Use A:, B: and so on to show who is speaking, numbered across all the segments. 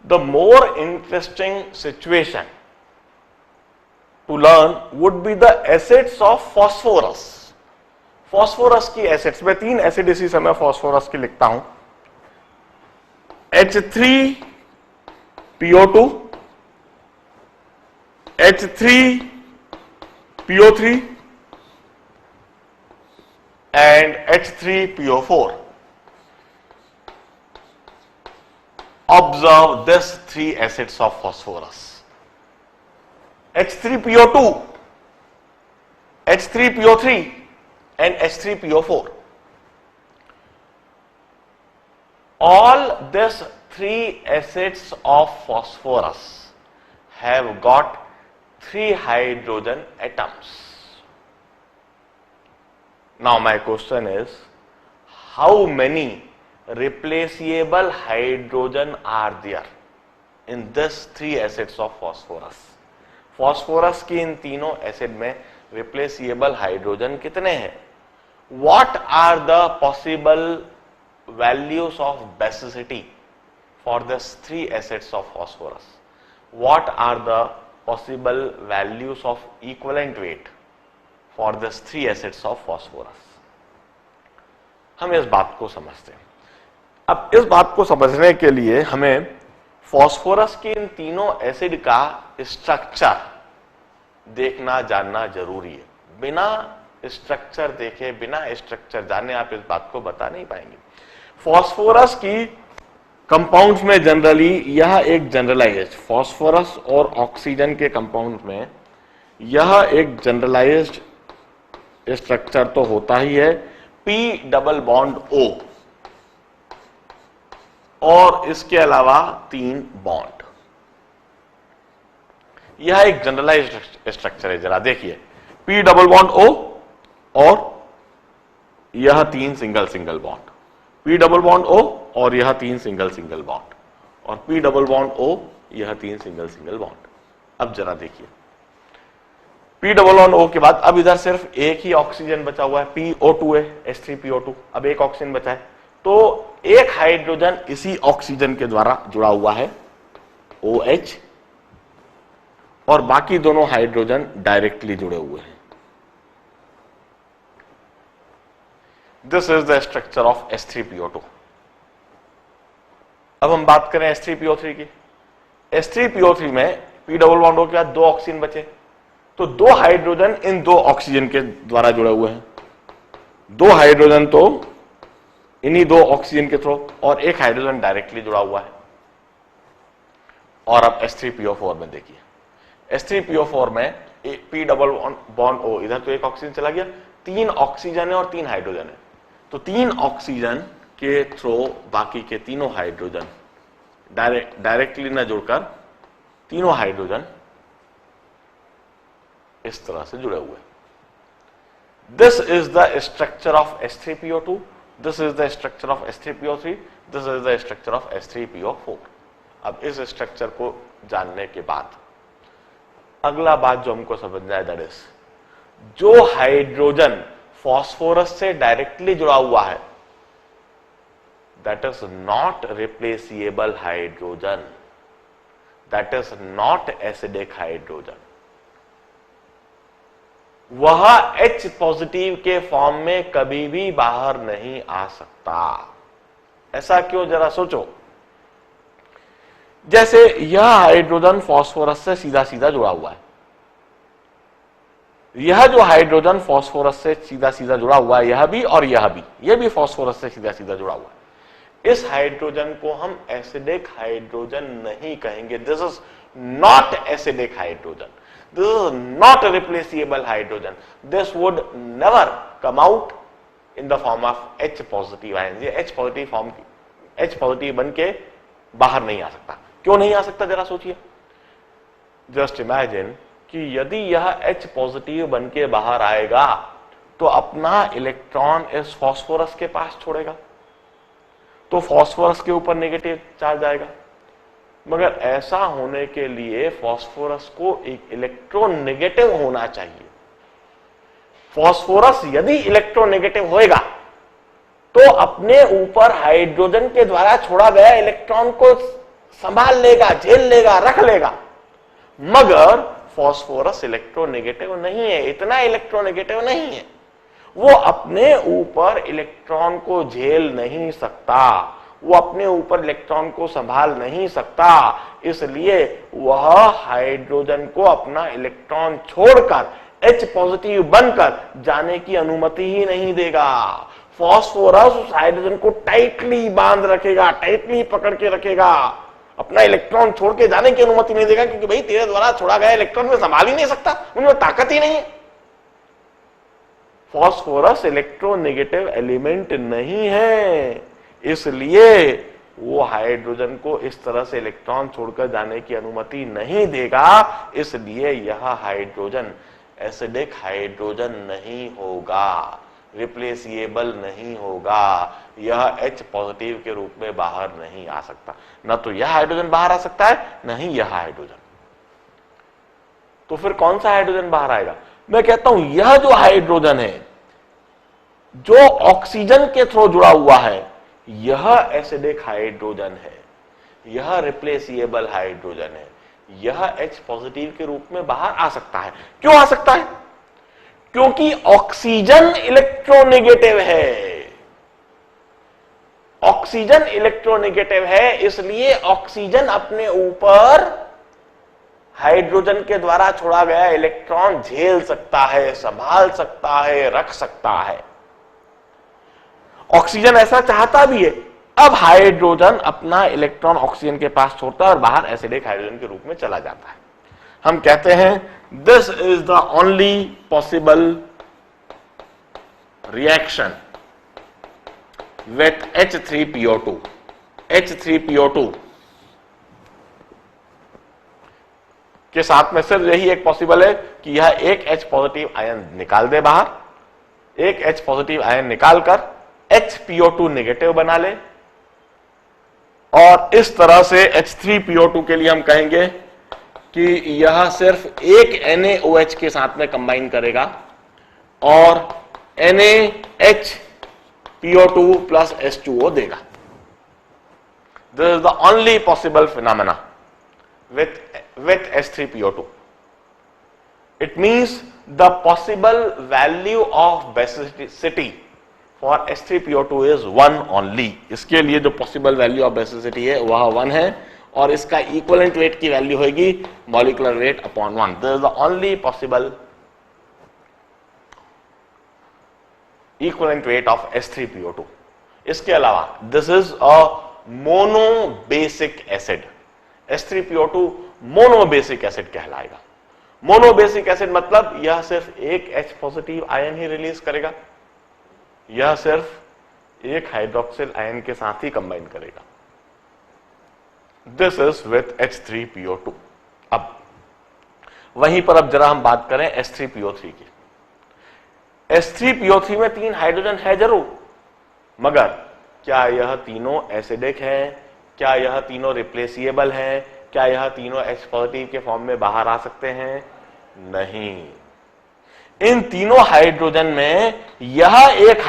A: the more interesting situation to learn would be the acids of phosphorus. Phosphorus की acids में 3 acid इसी समय phosphorus की लिखता हूं, H3PO2, H3PO3 and H3PO4. Observe these 3 acids of phosphorus. H3PO2, H3PO3 and H3PO4. All these 3 acids of phosphorus have got 3 hydrogen atoms. Now my question is, how many replaceable hydrogen are there in these 3 acids of phosphorus? phosphorus की इन तीनों acid में replaceable hydrogen कितने हैं? What are the possible values of basicity for these 3 acids of phosphorus? What are the possible values of equivalent weight for these 3 acids of phosphorus? हम इस बात को समझते हैं. अब इस बात को समझने के लिए हमें फॉस्फोरस की इन तीनों एसिड का स्ट्रक्चर देखना जानना जरूरी है. बिना स्ट्रक्चर देखे, बिना स्ट्रक्चर जाने आप इस बात को बता नहीं पाएंगे. फॉस्फोरस की कंपाउंड्स में जनरली यह एक जनरलाइज्ड, फॉस्फोरस और ऑक्सीजन के कंपाउंड में यह एक जनरलाइज्ड स्ट्रक्चर तो होता ही है, P डबल बॉन्ड O और इसके अलावा 3 बॉन्ड. यह एक जनरलाइज्ड स्ट्रक्चर है. जरा देखिए, P डबल बॉन्ड O और यह 3 single single bond, P double bond O और यह 3 सिंगल सिंगल बॉन्ड, और P डबल बॉन्ड O यह 3 सिंगल सिंगल बॉन्ड. अब जरा देखिए, P डबल बॉन्ड O के बाद अब इधर सिर्फ एक ही ऑक्सीजन बचा हुआ है, PO2 है, H3PO2. अब एक ऑक्सीजन बचा है, तो एक हाइड्रोजन इसी ऑक्सीजन के द्वारा जुड़ा हुआ है, OH, और बाकी दोनों हाइड्रोजन डायरेक्टली जुड़े हुए हैं. This is the structure of H3PO2. अब हम बात करें H3PO3 की. H3PO3 में P डबल बॉन्ड O के बाद 2 ऑक्सीजन बचे, तो 2 हाइड्रोजन इन 2 ऑक्सीजन के द्वारा जुड़े हुए हैं, 2 हाइड्रोजन तो इन्हीं 2 ऑक्सीजन के थ्रू, और एक हाइड्रोजन डायरेक्टली जुड़ा हुआ है. और अब H3PO4 में देखिए, H3PO4 में P डबल बॉन्ड O, इधर तो एक ऑक्सीजन चला गया, 3 ऑक्सीजन है और 3 हाइड्रोजन है, तो 3 ऑक्सीजन के थ्रू बाकी के तीनों हाइड्रोजन डायरेक्टली न जुड़कर तीनों हाइड्रोजन इस तरह से जुड़े हुए. This is the structure of H3PO2, this is the structure of H3PO3, this is the structure of H3PO4. अब इस स्ट्रक्चर को जानने के बाद अगला बात जो हमको समझना है, दैट इज, जो हाइड्रोजन फॉस्फोरस से डायरेक्टली जुड़ा हुआ है, that is not replaceable hydrogen, that is not acidic hydrogen. वह H पॉजिटिव के फॉर्म में कभी भी बाहर नहीं आ सकता. ऐसा क्यों, जरा सोचो. जैसे यह हाइड्रोजन फॉस्फोरस से सीधा सीधा जुड़ा हुआ है, यह जो हाइड्रोजन फॉस्फोरस से सीधा सीधा जुड़ा हुआ है, यह भी और यह भी, यह भी फॉस्फोरस से सीधा सीधा जुड़ा हुआ है. इस हाइड्रोजन को हम एसिडिक हाइड्रोजन नहीं कहेंगे. This is not acidic hydrogen, this is not a replaceable hydrogen. This would never come out in the form of H positive ions. ये H positive फॉर्म की, H positive बन के बाहर नहीं आ सकता. क्यों नहीं आ सकता, जरा सोचिए. जस्ट इमेजिन कि यदि यह H पॉजिटिव बन के बाहर आएगा तो अपना इलेक्ट्रॉन इस फॉस्फोरस के पास छोड़ेगा, तो फॉस्फोरस के ऊपर नेगेटिव चार्ज आएगा. मगर ऐसा होने के लिए फॉस्फोरस को एक इलेक्ट्रोनेगेटिव होना चाहिए. फॉस्फोरस यदि इलेक्ट्रोनेगेटिव होएगा तो अपने ऊपर हाइड्रोजन के द्वारा छोड़ा गया इलेक्ट्रॉन को संभाल लेगा, झेल लेगा, रख लेगा। मगर फास्फोरस इलेक्ट्रोनेगेटिव नहीं है, इतना इलेक्ट्रोनेगेटिव नहीं है। वो अपने ऊपर इलेक्ट्रॉन को झेल नहीं सकता, वो अपने ऊपर इलेक्ट्रॉन को संभाल नहीं सकता, इसलिए वह हाइड्रोजन को अपना इलेक्ट्रॉन छोड़कर H पॉजिटिव बनकर जाने की अनुमति ही नहीं देगा। फास्फोरस उस हाइड्रोजन को टाइटली बांध रखेगा, टाइटली पकड़ के रखेगा, अपना इलेक्ट्रॉन छोड़ के जाने की अनुमति नहीं देगा, क्योंकि भाई तेरे द्वारा छोड़ा गया इलेक्ट्रॉन में संभाल ही नहीं सकता, उनमें ताकत ही नहीं है। फास्फोरस इलेक्ट्रोनेगेटिव एलिमेंट नहीं है, इसलिए वो हाइड्रोजन को इस तरह से इलेक्ट्रॉन छोड़कर जाने की अनुमति नहीं देगा। इसलिए यह हाइड्रोजन एसिडिक हाइड्रोजन नहीं होगा, रिप्लेसिएबल नहीं होगा, यह H पॉजिटिव के रूप में बाहर नहीं आ सकता। न तो यह हाइड्रोजन बाहर आ सकता है, न ही यह हाइड्रोजन। तो फिर कौन सा हाइड्रोजन बाहर आएगा? मैं कहता हूं यह जो हाइड्रोजन है, जो ऑक्सीजन के थ्रू जुड़ा हुआ है, यह एसिडिक हाइड्रोजन है, यह रिप्लेसिएबल हाइड्रोजन है, यह H पॉजिटिव के रूप में बाहर आ सकता है। क्यों आ सकता है? क्योंकि ऑक्सीजन इलेक्ट्रोनेगेटिव है, ऑक्सीजन इलेक्ट्रोनेगेटिव है, इसलिए ऑक्सीजन अपने ऊपर हाइड्रोजन के द्वारा छोड़ा गया इलेक्ट्रॉन झेल सकता है, संभाल सकता है, रख सकता है। ऑक्सीजन ऐसा चाहता भी है। अब हाइड्रोजन अपना इलेक्ट्रॉन ऑक्सीजन के पास छोड़ता है और बाहर एसिडिक हाइड्रोजन के रूप में चला जाता है। हम कहते हैं this is the only possible reaction with H3PO2। H3PO2 के साथ में सिर्फ यही एक पॉसिबल है कि यह एक H पॉजिटिव आयन निकाल दे बाहर, एक H पॉजिटिव आयन निकालकर HPO2 नेगेटिव बना ले, और इस तरह से H3PO2 के लिए हम कहेंगे कि यह सिर्फ एक NaOH के साथ में कंबाइन करेगा और NaHPO2 प्लस H2O देगा। This is the only possible phenomena with H3PO2. It means the possible value of basicity for H3PO2 is 1 only. इसके लिए जो possible value of basicity है वह 1 है, और इसका equivalent weight की value होगी molecular weight upon 1. This is the only possible equivalent weight of H3PO2. इसके अलावा this is a monobasic acid. H3PO2 monobasic acid कहलाएगा। मोनोबेसिक एसिड मतलब यह सिर्फ एक H पॉजिटिव आयन ही रिलीज करेगा, यह सिर्फ एक हाइड्रोक्सिल आयन के साथ ही कंबाइन करेगा। This is with H3PO2। अब वहीं पर अब जरा हम बात करें H3PO3 की। H3PO3 में 3 हाइड्रोजन है जरूर, मगर क्या यह तीनों एसिडिक है? क्या यह तीनों रिप्लेसिएबल है? क्या यह तीनों H पॉजिटिव के फॉर्म में बाहर आ सकते हैं? नहीं। इन तीनों हाइड्रोजन में यह एक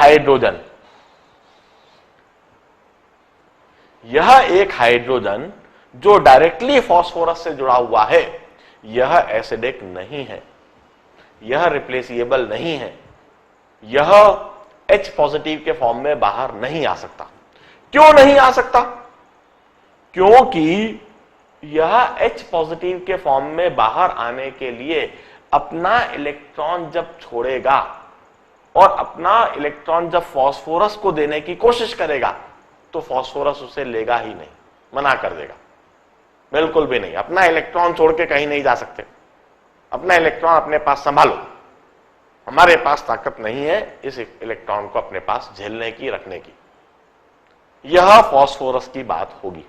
A: हाइड्रोजन जो डायरेक्टली फास्फोरस से जुड़ा हुआ है, यह एसिडिक नहीं है, यह रिप्लेसिएबल नहीं है, यह H पॉजिटिव के फॉर्म में बाहर नहीं आ सकता। क्यों नहीं आ सकता? क्योंकि यह H पॉजिटिव के फॉर्म में बाहर आने के लिए अपना इलेक्ट्रॉन जब छोड़ेगा और अपना इलेक्ट्रॉन जब फास्फोरस को देने की कोशिश करेगा, तो फास्फोरस उसे लेगा ही नहीं, मना कर देगा, बिल्कुल भी नहीं। अपना इलेक्ट्रॉन छोड़ के कहीं नहीं जा सकते, अपना इलेक्ट्रॉन अपने पास संभालो, हमारे पास ताकत नहीं है इस इलेक्ट्रॉन को अपने पास झेलने की, रखने की। यह फास्फोरस की बात होगी।